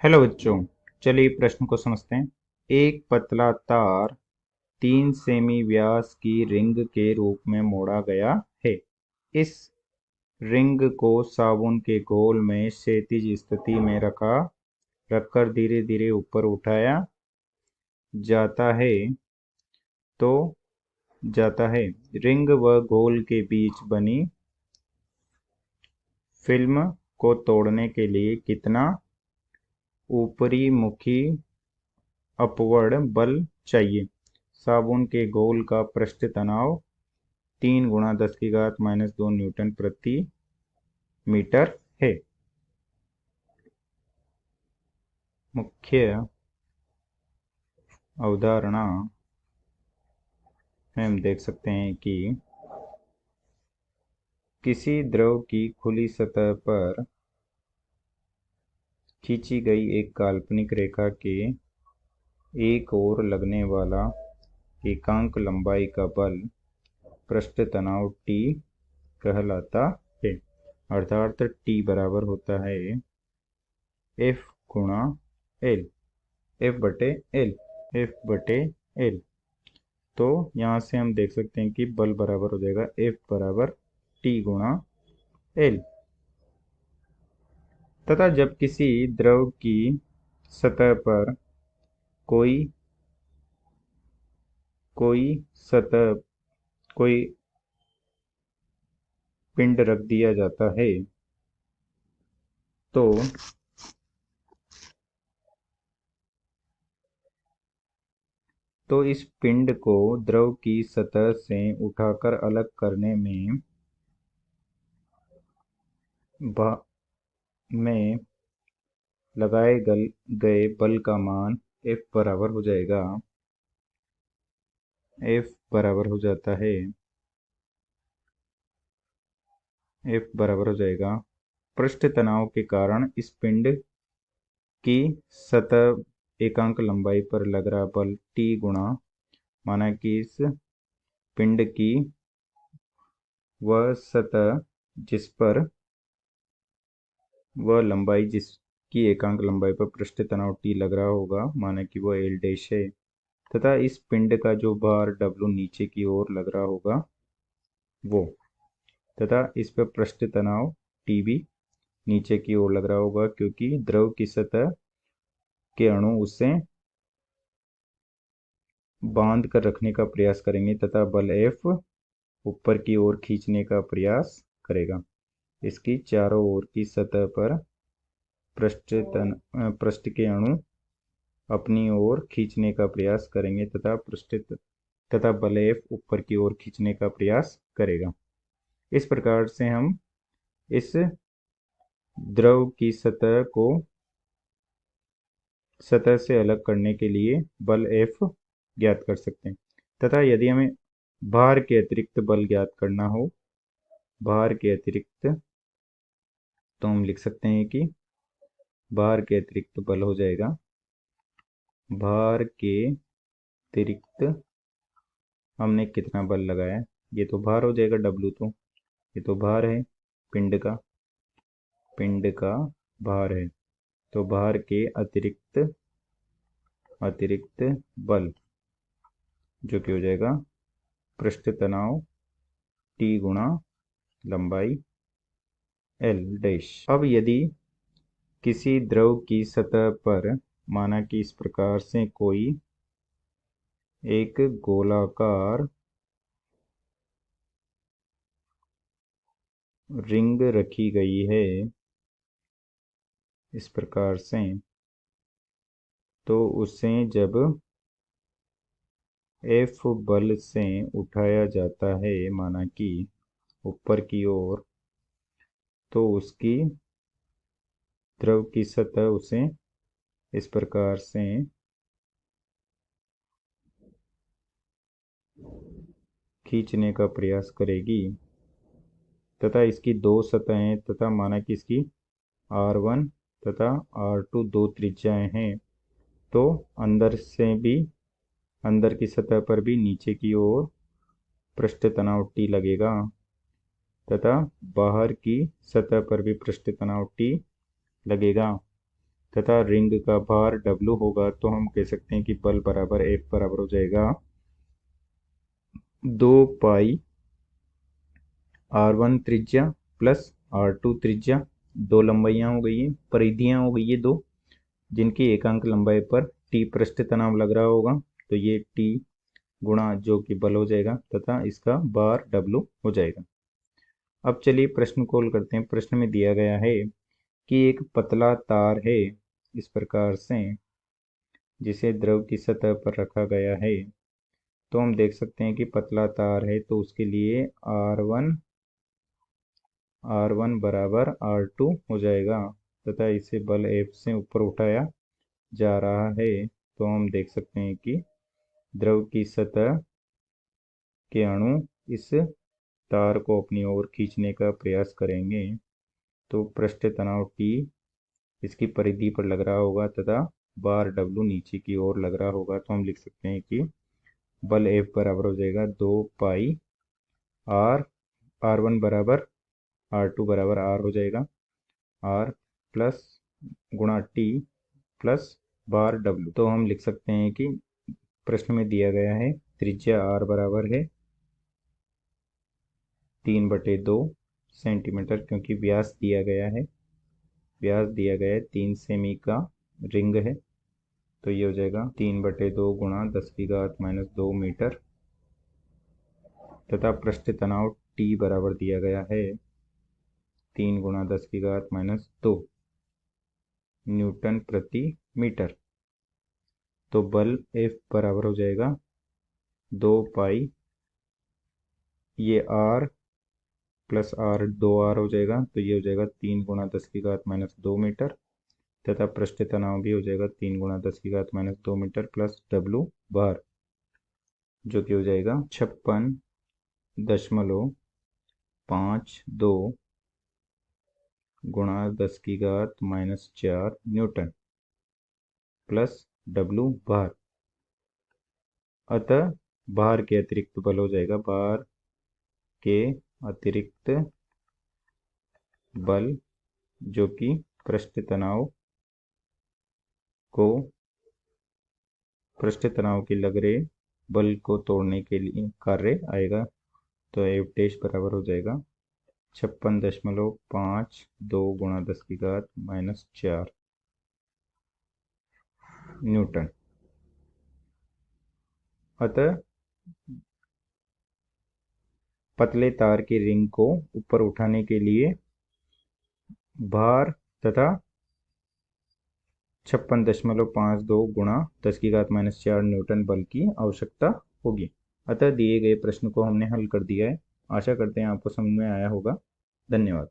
Hello बच्चों। चलिए प्रश्न को समझते हैं। एक पतला तार 3 सेमी व्यास की रिंग के रूप में मोड़ा गया है। इस रिंग को साबुन के घोल में क्षैतिज स्थिति में रखकर धीरे धीरे ऊपर उठाया जाता है तो जाता है। रिंग व घोल के बीच बनी फिल्म को तोड़ने के लिए कितना ऊपरी मुखी अपवर्ड बल चाहिए। साबुन के घोल का पृष्ठ तनाव 3 × 10⁻² न्यूटन प्रति मीटर है। मुख्य अवधारणा में हम देख सकते हैं कि किसी द्रव की खुली सतह पर खींची गई एक काल्पनिक रेखा के एक ओर लगने वाला एकांक लंबाई का बल पृष्ठ तनाव T कहलाता है। अर्थात T बराबर होता है F गुणा L, F/L। तो यहाँ से हम देख सकते हैं कि बल बराबर हो जाएगा F बराबर T गुणा L। तथा जब किसी द्रव की सतह पर कोई पिंड रख दिया जाता है तो इस पिंड को द्रव की सतह से उठाकर अलग करने में लगाए गए बल का मान F बराबर हो जाएगा। F बराबर हो जाता है F बराबर हो जाएगा पृष्ठ तनाव के कारण इस पिंड की सतह एकांक लंबाई पर लग रहा बल T गुणा, माना कि इस पिंड की वह सतह जिस पर वह लंबाई जिसकी एकांक लंबाई पर पृष्ठ तनाव T लग रहा होगा, माना कि वह L डैश है, तथा इस पिंड का जो भार W नीचे की ओर लग रहा होगा वो, तथा इस पर पृष्ठ तनाव T भी नीचे की ओर लग रहा होगा, क्योंकि द्रव की सतह के अणु उसे बांध कर रखने का प्रयास करेंगे तथा बल F ऊपर की ओर खींचने का प्रयास करेगा। इसकी चारों ओर की सतह पर पृष्ठ के अणु अपनी ओर खींचने का प्रयास करेंगे तथा बल F ऊपर की ओर खींचने का प्रयास करेगा। इस प्रकार से हम इस द्रव की सतह से अलग करने के लिए बल F ज्ञात कर सकते हैं। तथा यदि हमें भार के अतिरिक्त बल ज्ञात करना हो, भार के अतिरिक्त, तो हम लिख सकते हैं कि भार के अतिरिक्त बल हो जाएगा, भार के अतिरिक्त हमने कितना बल लगाया, ये तो भार हो जाएगा W, तो ये तो भार है पिंड का भार है, तो भार के अतिरिक्त बल जो कि हो जाएगा पृष्ठ तनाव T गुणा लंबाई L डैश। अब यदि किसी द्रव की सतह पर, माना कि इस प्रकार से कोई एक गोलाकार रिंग रखी गई है इस प्रकार से, तो उसे जब F बल से उठाया जाता है, माना कि ऊपर की ओर, तो उसकी द्रव की सतह उसे इस प्रकार से खींचने का प्रयास करेगी तथा इसकी दो सतहें, तथा माना कि इसकी R1 तथा R2 दो त्रिज्याएं हैं, तो अंदर की सतह पर भी नीचे की ओर पृष्ठ तनाव T लगेगा तथा बाहर की सतह पर भी पृष्ठ तनाव T लगेगा। तथा रिंग का भार W होगा, तो हम कह सकते हैं कि बल बराबर F बराबर हो जाएगा 2 पाई R1 त्रिज्या प्लस R2 त्रिज्या। दो लंबाइयाँ हो गई हैं, परिधियाँ हो गई है दो, जिनकी एकांक लंबाई पर T पृष्ठ तनाव लग रहा होगा, तो ये T गुणा जो कि बल हो जाएगा तथा इसका भार W हो जाएगा। अब चलिए प्रश्न को हल करते हैं। प्रश्न में दिया गया है कि एक पतला तार है इस प्रकार से, जिसे द्रव की सतह पर रखा गया है। तो हम देख सकते हैं कि पतला तार है, तो उसके लिए R1 बराबर R2 हो जाएगा तथा इसे बल F से ऊपर उठाया जा रहा है। तो हम देख सकते हैं कि द्रव की सतह के अणु इस तार को अपनी ओर खींचने का प्रयास करेंगे। तो पृष्ठ तनाव T इसकी परिधि पर लग रहा होगा तथा भार W नीचे की ओर लग रहा होगा। तो हम लिख सकते हैं कि बल F बराबर हो जाएगा 2 पाई R1 बराबर R2 बराबर R हो जाएगा, R प्लस गुणा T प्लस भार W। तो हम लिख सकते हैं कि प्रश्न में दिया गया है त्रिज्या R बराबर है 3/2 सेंटीमीटर, क्योंकि व्यास दिया गया है, व्यास दिया गया है 3 सेमी का रिंग है, तो ये हो जाएगा 3/2 गुणा 10⁻² मीटर तथा पृष्ठ तनाव T बराबर दिया गया है 3 गुणा 10⁻² न्यूटन प्रति मीटर। तो बल F बराबर हो जाएगा 2 पाई, ये R प्लस R 2R हो जाएगा, तो ये हो जाएगा 3 गुणा 10⁻² मीटर तथा पृष्ठ तनाव भी हो जाएगा 3 गुणा 10⁻² मीटर प्लस W भार, जो कि हो जाएगा 56.52 गुणा 10⁻⁴ न्यूटन प्लस W भार। अतः भार के अतिरिक्त बल हो जाएगा, भार के अतिरिक्त बल जो कि पृष्ठ तनाव के लग रहे बल को तोड़ने के लिए कार्य आएगा। तो F डैश बराबर हो जाएगा 56.52 गुणा 10⁻⁴ न्यूटन। अतः पतले तार की रिंग को ऊपर उठाने के लिए भार तथा 56.52 गुणा 10⁻⁴ न्यूटन बल की आवश्यकता होगी। अतः दिए गए प्रश्न को हमने हल कर दिया है। आशा करते हैं आपको समझ में आया होगा। धन्यवाद।